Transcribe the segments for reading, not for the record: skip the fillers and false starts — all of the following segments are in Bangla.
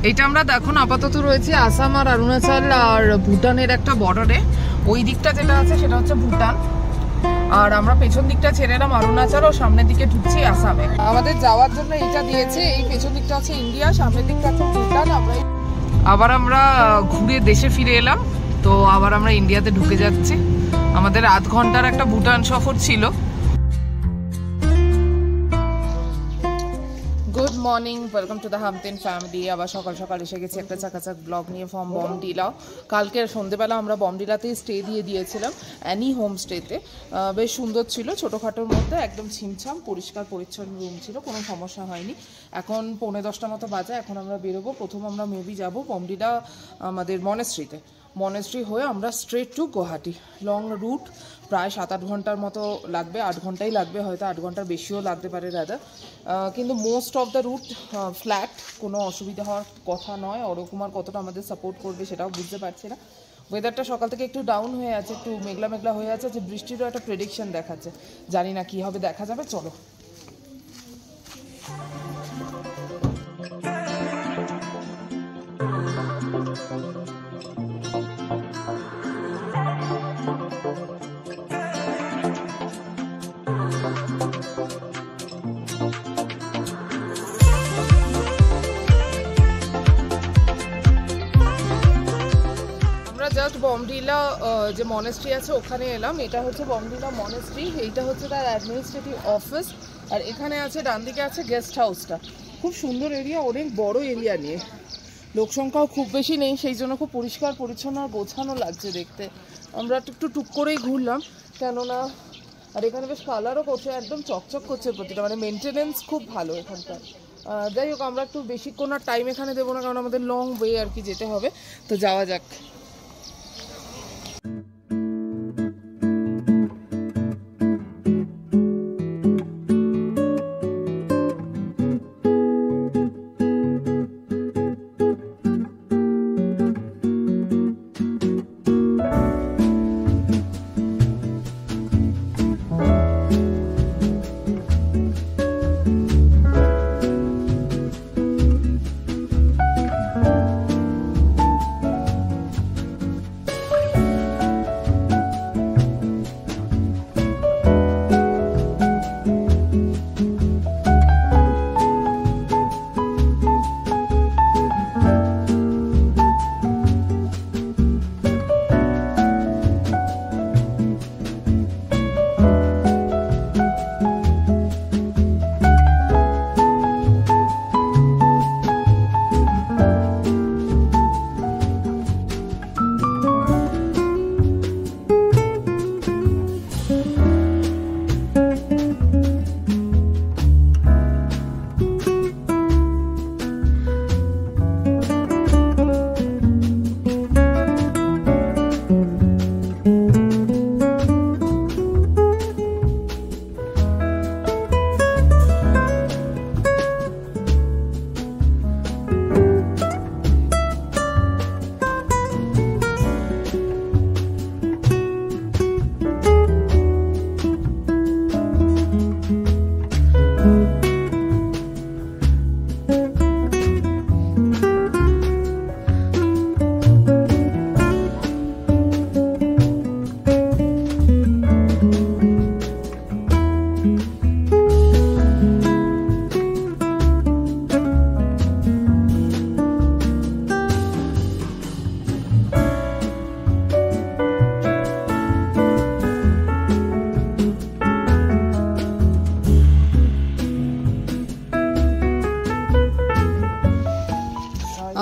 এটা আমরা এখন আপাতত রয়েছে আসাম আর অরুণাচল আর ভুটানের একটা বর্ডারে। ওই দিকটা যেটা আছে সেটা হচ্ছে ভুটান, আর আমরা পেছন দিকটা ছেড়ে এলাম অরুণাচল, ও সামনের দিকে ঢুকছি আসামে। আমাদের যাওয়ার জন্য এটা দিয়েছে, এই পেছন দিকটা হচ্ছে ইন্ডিয়া, সামনের দিকটা হচ্ছে ভুটান। আবার আমরা ঘুরে দেশে ফিরে এলাম, তো আবার আমরা ইন্ডিয়াতে ঢুকে যাচ্ছি। আমাদের আধ ঘন্টার একটা ভুটান সফর ছিল। Good morning, welcome to the হামতেন ফ্যামিলি। আবার সকাল সকাল এসে গেছি একটা চাকাচাক ব্লগ নিয়ে ফ্রম বমডিলা। কালকে সন্ধ্যেবেলা আমরা বমডিলাতেই স্টে দিয়ে দিয়েছিলাম, অ্যানি হোমস্টেতে। বেশ সুন্দর ছিল, ছোটোখাটোর মধ্যে, একদম ছিমছাম পরিষ্কার পরিচ্ছন্ন রুম ছিল, কোনো সমস্যা হয়নি। এখন 9:45 মতো বাজে, এখন আমরা বেরোবো। প্রথম আমরা মেবি যাবো বমডিলা আমাদের মনেস্ট্রিতে। মনেস্ট্রি হয়ে আমরা straight to Guwahati. Long route, প্রায় 7-8 ঘন্টার মতো লাগবে, 8 ঘন্টাই লাগবে, হয়তো 8 ঘন্টার বেশিও লাগতে পারে দাদা। কিন্তু most of the route flat, কোনো অসুবিধা হওয়ার কথা নয়। ওরকম আর কতটা আমাদের সাপোর্ট করবে সেটাও বুঝতে পারছি না। ওয়েদারটা সকাল থেকে একটু ডাউন হয়ে আছে, একটু মেঘলা মেঘলা হয়ে আছে, যে বৃষ্টিরও একটা প্রেডিকশন দেখাচ্ছে। জানি না কী হবে, দেখা যাবে। চলো। জাস্ট বমডিলা যে মনেস্ট্রি আছে ওখানে এলাম। এটা হচ্ছে বমডিলা মনেস্ট্রি, এইটা হচ্ছে তার অ্যাডমিনিস্ট্রেটিভ অফিস, আর এখানে আছে ডান দিকে আছে গেস্ট হাউসটা। খুব সুন্দর এরিয়া, অনেক বড় এরিয়া নিয়ে, লোকসংখ্যাও খুব বেশি নেই, সেই জন্য খুব পরিষ্কার পরিচ্ছন্ন আর গোছানো লাগছে দেখতে। আমরা একটু টুক করেই ঘুরলাম, কেননা আর এখানে বেশ কালারও করছে, একদম চকচক করছে প্রতিটা, মানে মেনটেনেন্স খুব ভালো এখানকার। যাই হোক, আমরা একটু বেশিক্ষণ আর টাইম এখানে দেবো না, কারণ আমাদের লং ওয়ে আর কি যেতে হবে। তো যাওয়া যাক।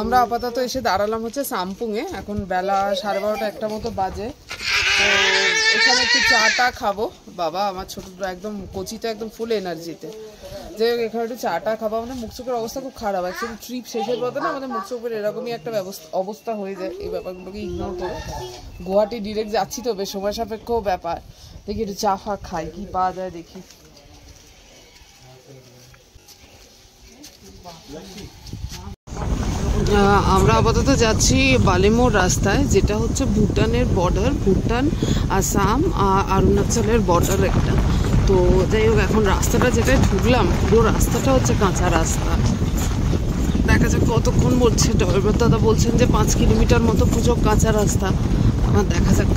আমরা আপাতত এসে দাঁড়ালাম হচ্ছে সামপুংয়ে। এখন বেলা 12:30-1টা মতো বাজে। তো এখানে একটু চাটা খাবো। বাবা আমার ছোট একদম কচিটা একদম ফুল এনার্জিতে, যে এখানে একটু চাটা খাবো। আমাদের মুখ চোখের অবস্থা খুব খারাপ, অ্যাকচুয়ালি ট্রিপ শেষের পথে না আমাদের মুখ চোখের এরকমই একটা অবস্থা হয়ে যায়। এই ব্যাপারগুলোকে ইগনোর করে গুয়াহাটি ডিরেক্ট যাচ্ছি, তো বেশ সময় সাপেক্ষ ব্যাপার। দেখি একটু চা ফা খাই, কি পাওয়া যায় দেখি। আমরা আপাতত যাচ্ছি বালিমোড় রাস্তায়, যেটা হচ্ছে ভুটানের বর্ডার, ভুটান আসাম অরুণাচলের বর্ডার একটা। তো যাই হোক, এখন রাস্তাটা যেটায় ঢুকলাম পুরো রাস্তাটা হচ্ছে কাঁচা রাস্তা। দেখা যাক কতক্ষণ বলছে। ড্রাইভার দাদা বলছেন যে 5 কিলোমিটার মতো পুজো কাঁচা রাস্তা, আমার দেখা যাক।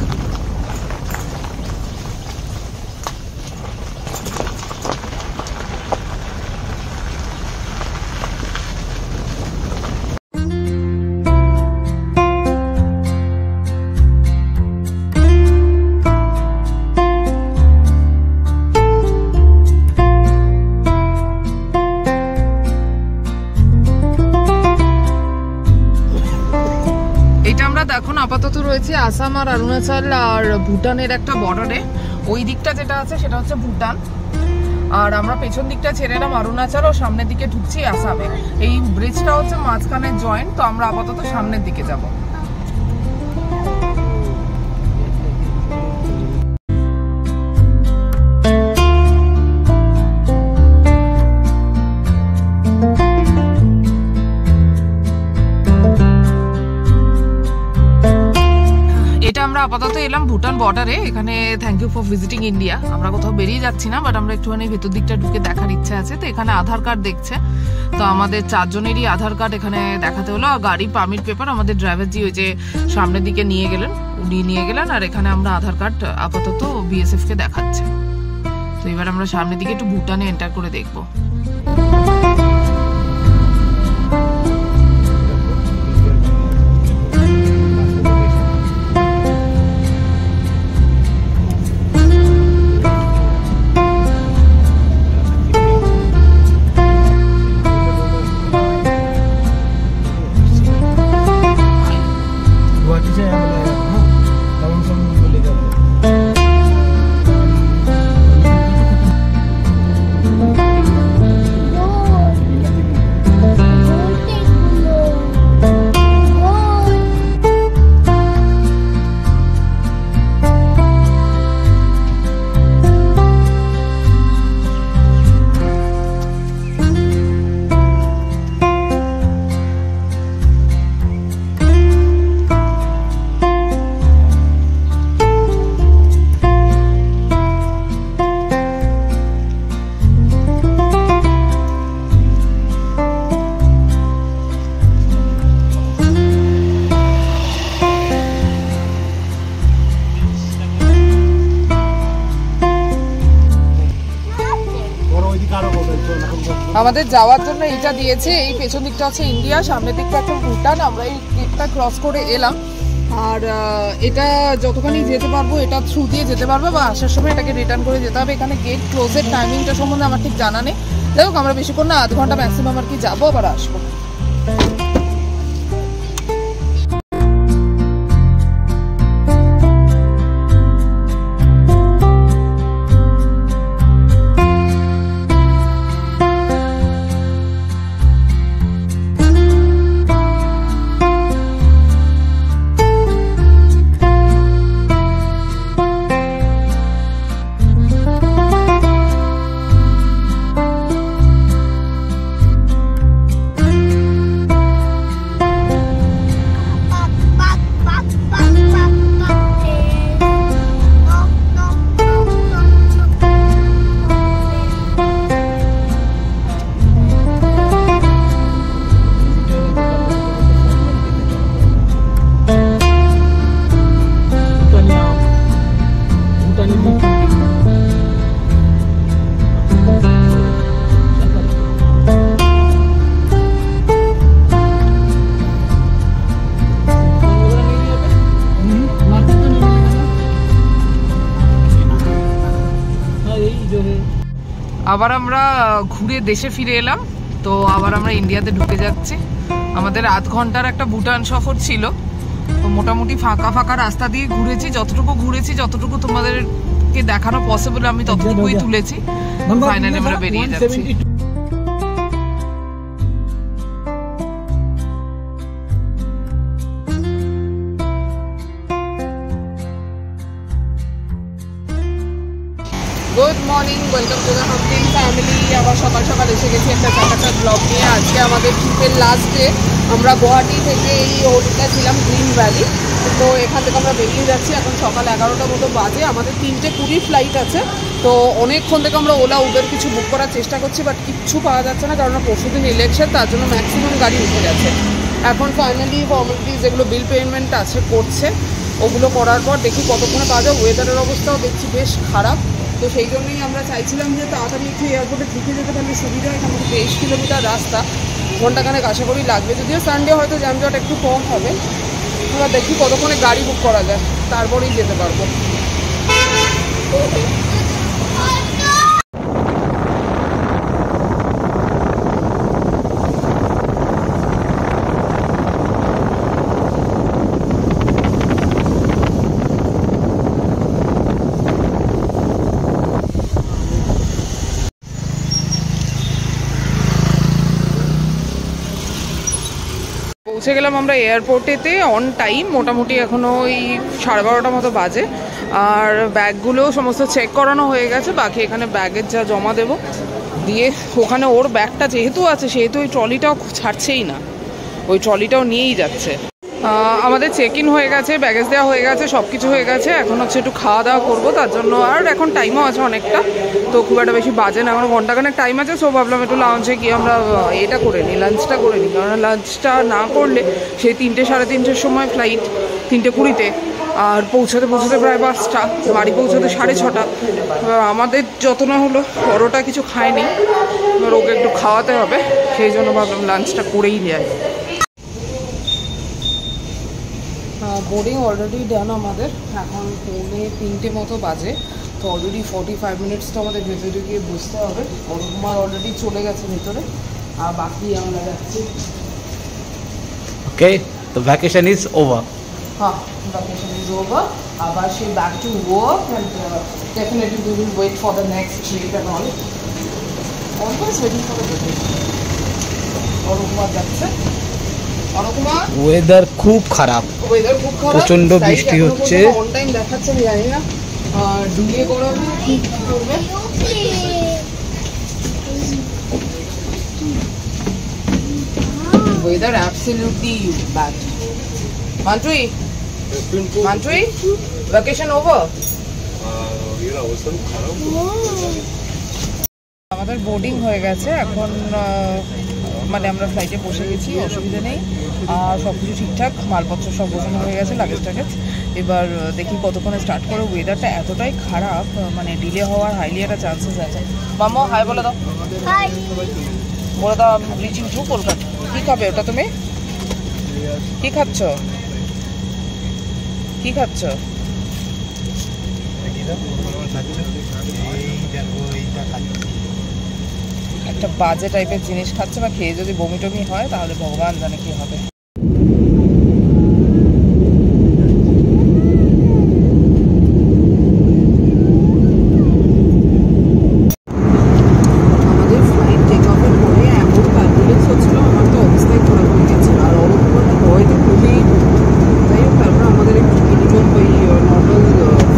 এখন আপাতত রয়েছে আসাম আর অরুণাচল আর ভুটানের একটা বর্ডারে। ওই দিকটা যেটা আছে সেটা হচ্ছে ভুটান, আর আমরা পেছন দিকটা ছেড়ে এলাম অরুণাচল, ও সামনের দিকে ঢুকছি আসামে। এই ব্রিজটা হচ্ছে মাঝখানে জয়েন্ট, তো আমরা আপাতত সামনের দিকে যাব। আমরা আপাতত এলাম ভুটান বর্ডারে। এখানে thank you for visiting India. আমরা কোথাও বেরিয়ে যাচ্ছি না, বাট আমরা একটুখানি ভেতর দিকটা ঢুকে দেখার ইচ্ছা আছে। তো এখানে আধার কার্ড দেখছে, তো আমাদের 4 জনেরই আধার কার্ড এখানে দেখাতে হলো। আর গাড়ি পারমিট পেপার আমাদের ড্রাইভার জি ওই যে সামনের দিকে নিয়ে গেলেন, উনি নিয়ে গেলেন। আর এখানে আমরা আধার কার্ড আপাতত বিএসএফ কে দেখাচ্ছে। তো এবার আমরা সামনের দিকে একটু ভুটানে এন্টার করে দেখবো। আমাদের যাওয়ার জন্য এটা দিয়েছে। এই পেছন দিকটা হচ্ছে ইন্ডিয়া, সামনের দিকটা হচ্ছে ভুটান। আমরা এই গেটটা ক্রস করে এলাম, আর এটা যতখানি যেতে পারবো এটা থ্রু দিয়ে যেতে পারবো, বা আসার সময় এটাকে রিটার্ন করে যেতে হবে। এখানে গেট ক্লোজের টাইমিংটা সম্বন্ধে আমার ঠিক জানা নেই। যাই হোক, আমরা বেশিক্ষণ না, 1/2 ঘন্টা ম্যাক্সিমাম আর কি যাবো, আবার আসবো। আবার আমরা ঘুরে দেশে ফিরে এলাম, তো আবার আমরা ইন্ডিয়াতে ঢুকে যাচ্ছি। আমাদের 1/2 ঘন্টার একটা ভুটান সফর ছিল, তো মোটামুটি ফাঁকা ফাঁকা রাস্তা দিয়ে ঘুরেছি। যতটুকু ঘুরেছি, যতটুকু তোমাদেরকে দেখানো পসিবল আমি ততটুকুই তুলেছি। ফাইনালি আমরা বেরিয়ে যাচ্ছি। Good morning, welcome to the হামদিন ফ্যামিলি। আবার সকাল সকাল এসে গেছি একটা চাকাচাক ব্লগ নিয়ে। আজকে আমাদের ট্রিপের লাস্ট ডে। আমরা গুয়াহাটি থেকে এই হোটেলটা ছিলাম গ্রিন ভ্যালি, তো এখান থেকে আমরা বেরিয়ে যাচ্ছি। এখন সকাল 11টা মতো বাজে, আমাদের 3:20 ফ্লাইট আছে। তো অনেকক্ষণ থেকে আমরা ওলা উবের কিছু বুক করার চেষ্টা করছি, বাট কিচ্ছু পাওয়া যাচ্ছে না, কারণ পরশুদিন ইলেকশন, তার জন্য ম্যাক্সিমাম গাড়ি উঠে গেছে। এখন ফাইনালি ফর্মালিটিস যেগুলো বিল পেমেন্ট আছে করছে, ওগুলো করার পর দেখি কতক্ষণে পাওয়া যায়। ওয়েদারের অবস্থাও দেখছি বেশ খারাপ, তো সেই জন্যই আমরা চাইছিলাম যে তাড়াতাড়ি একটু এয়ারপোর্টে ঢুকে যেতে পারলে সুবিধা হয়। এখান থেকে 23 কিলোমিটার রাস্তা, ঘন্টাখানেক আশা করি লাগবে, যদিও সানডে হয়তো জ্যামজট একটু কম হবে। আমরা দেখি কতক্ষণে গাড়ি বুক করা যায়, তারপরেই যেতে পারবো। পৌঁছে গেলাম আমরা এয়ারপোর্টেতে অন টাইম, মোটামুটি এখনও ওই 12:30 মতো বাজে। আর ব্যাগগুলো সমস্ত চেক করানো হয়ে গেছে, বাকি এখানে ব্যাগের যা জমা দেবো দিয়ে ওখানে ওর ব্যাগটা যেহেতু আছে সেহেতু ওই ট্রলিটাও ছাড়ছেই না, ওই ট্রলিটাও নিয়েই যাচ্ছে। আমাদের চেক ইন হয়ে গেছে, ব্যাগেজ দেওয়া হয়ে গেছে, সব কিছু হয়ে গেছে। এখন হচ্ছে একটু খাওয়া দাওয়া করবো, তার জন্য আর এখন টাইমও আছে অনেকটা, তো খুব একটা বেশি বাজে না, এখন ঘন্টাখানেক টাইম আছে। সো ভাবলাম একটু লাঞ্চে গিয়ে আমরা এটা করে নিই, লাঞ্চটা করে নিই, কারণ লাঞ্চটা না করলে সেই 3টে সাড়ে 3টের সময় ফ্লাইট, 3:20, আর পৌঁছাতে প্রায় 5টা, বাড়ি পৌঁছাতে 6:30। আমাদের যত না হলো বড়োটা কিছু খায়নি, এবার ওকে একটু খাওয়াতে হবে, সেই জন্য ভাবলাম লাঞ্চটা করেই যায়। বোর্ডিং অলরেডি ডান আমাদের, এখন 2:45 মতো বাজে, তো অলরেডি 45 মিনিটস তো আমাদের ভেতরে গিয়ে বসতে হবে। অরুকুমার অলরেডি চলে গেছে ভেতরে, আর বাকি আমরা যাচ্ছি। ওকে, তো ভ্যাকেশন ইজ ওভার। হ্যাঁ, ভ্যাকেশন ইজ ওভার, আবার সে back to work, and definitely we will wait for the next trip and always waiting for the trip. অরুকুমার যাচ্ছে। ওয়েদার খুব খারাপ, প্রচন্ড বৃষ্টি হচ্ছে। অন টাইম দেখাচ্ছে আমি জানি না, ডুবিয়ে গরমে কি করবে। Weather absolutely bad. মান্টুই, ভ্যাকেশন ওভার। আমাদের বোর্ডিং হয়ে গেছে এখন, মানে আমরা ফ্লাইটে বসে গেছি, অসুবিধা নেই, আর সব কিছু ঠিকঠাক, মালপত্র সব বসানো হয়ে গেছে, লাগেজ টাগেজ। এবার দেখি কতক্ষণে স্টার্ট করে। ওয়েদারটা এতটাই খারাপ, মানে ডিলে হওয়ার হাইলি একটা চান্সেস আছে। মামা হাই বলে দাও, বলে দাও রিচিং টু কলকাতা। কী খাবে ওটা তুমি? কি খাচ্ছ? কি খাচ্ছ? একটা বাজে টাইপের জিনিস খাচ্ছে, বা খেয়ে যদি বমি টমি হয় তাহলে ভগবান জানে কি হবে। আমাদের ফ্লাইট টেক অফের পরে এমন টার্বুলেন্স হচ্ছিল, আমার তো অবস্থাই খারাপ হয়ে গেছে, আর অরুকুমার হয়তো খুবই, যাই হোক তারপর আমাদের একটু মিনিমাম ওই নর্মাল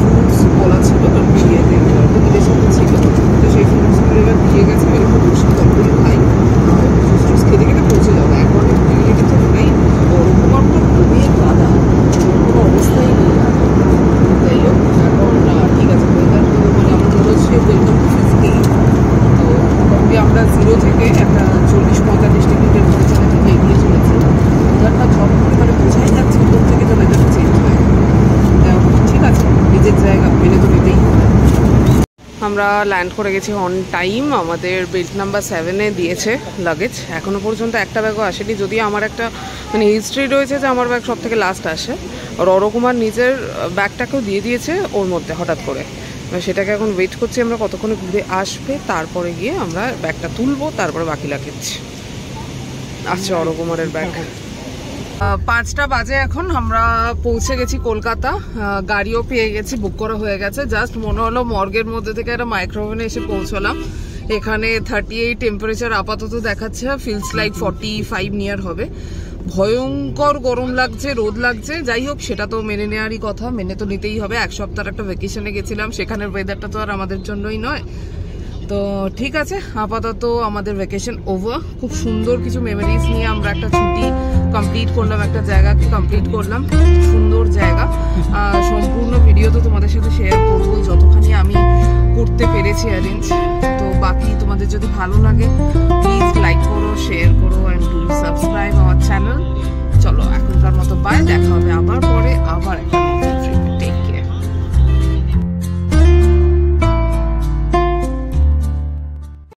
ফ্রুটস বলা ছিল, কারণ বিয়েতে দিদিদের সাথে ছিল, তো সেই ফ্রুটসগুলো এবার দিয়ে গেছে। এরকম বসে তরকারি খাই, জুস খেতে খেতে পৌঁছে যাবো। এখন কিন্তু ফ্লাইট ওরকম তো খুবই কাদা, কোনো অবস্থাই নেই। যাই হোক এখন ঠিক আছে, ওয়েদার তো মানে আমার মনে হচ্ছে ওয়েলকাম টু 50, তো মোটামুটি আমরা 0 থেকে একটা 40-45 ডিগ্রির টেম্পারেচারের দিকে এগিয়ে চলেছি। ওয়েদারটা ঝড় করে মানে বোঝাই যাচ্ছে কোন থেকে তো ওয়েদারটা চেঞ্জ হয়ে গেল। ঠিক আছে, নিজের জায়গা মেনে তো নিতেই হবে। আমরা ল্যান্ড করে গেছি অন টাইম, আমাদের বেল্ট নাম্বার 7-এ দিয়েছে লাগেজ। এখনও পর্যন্ত একটা ব্যাগও আসেনি, যদিও আমার একটা মানে হিস্ট্রি রয়েছে যে আমার ব্যাগ সব থেকে লাস্ট আসে, আর অরকুমার নিজের ব্যাগটাকেও দিয়ে দিয়েছে ওর মধ্যে হঠাৎ করে। সেটাকে এখন ওয়েট করছি আমরা কতক্ষণে ঘুরে আসবে, তারপরে গিয়ে আমরা ব্যাগটা তুলবো, তারপরে বাকি লাগেজ আসছে অরকুমারের ব্যাগ। 5টা বাজে এখন, আমরা পৌঁছে গেছি কলকাতা, গাড়িও পেয়ে গেছি, বুক করা হয়ে গেছে। জাস্ট মনে হলো মর্গের মধ্যে থেকে একটা মাইক্রোওভেনে এসে পৌঁছলাম। এখানে 38 টেম্পারেচার আপাতত দেখাচ্ছে, ফিলস লাইক 45 নিয়ার হবে। ভয়ঙ্কর গরম লাগছে, রোদ লাগছে, যাই হোক সেটা তো মেনে নেওয়ারই কথা, মেনে তো নিতেই হবে। 1 সপ্তাহের একটা ভ্যাকেশনে গেছিলাম, সেখানের ওয়েদারটা তো আর আমাদের জন্যই নয়। তো ঠিক আছে, আপাতত আমাদের ভ্যাকেশন ওভার। খুব সুন্দর কিছু মেমোরিজ নিয়ে আমরা একটা ছুটি কমপ্লিট করলাম, একটা জায়গাকে কমপ্লিট করলাম, সুন্দর জায়গা। সম্পূর্ণ ভিডিও তো তোমাদের সাথে শেয়ার করবো যতখানি আমি করতে পেরেছি অ্যারেঞ্জ। তো বাকি তোমাদের যদি ভালো লাগে প্লিজ লাইক করো, শেয়ার করো and do subscribe our channel. চলো এখনকার মতো বাই, দেখা হবে আবার পরে আবার একটা